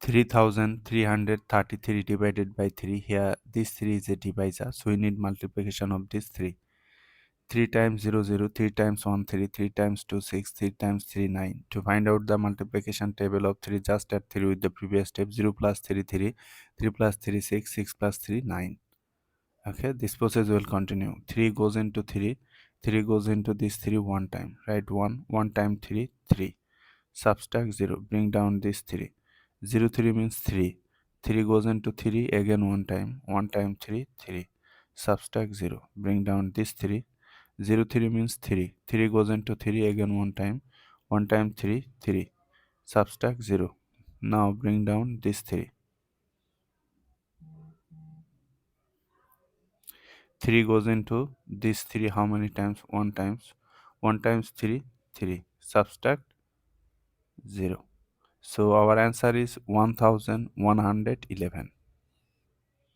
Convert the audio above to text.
3333 divided by 3. Here this 3 is a divisor, so we need multiplication of this 3. 3 times 0 0, 3 times 1 3, 3 times 2 6, 3 times 3 9. To find out the multiplication table of 3, just add 3 with the previous step. 0 plus 3 3, 3 plus 3 6, 6 plus 3 9. Okay, this process will continue. 3 goes into 3, 3 goes into this 3 one time. Write 1 time 3 3. Subtract 0, bring down this 3. 0 3 means 3. 3 goes into 3 again one time 3 3. Subtract 0, bring down this 3. 0 3 means 3. 3 goes into 3 again one time 3 3. Subtract 0. Now bring down this 3. 3 goes into this 3 how many times? 1 times. 1 times 3 3. Subtract 0. So our answer is 1111.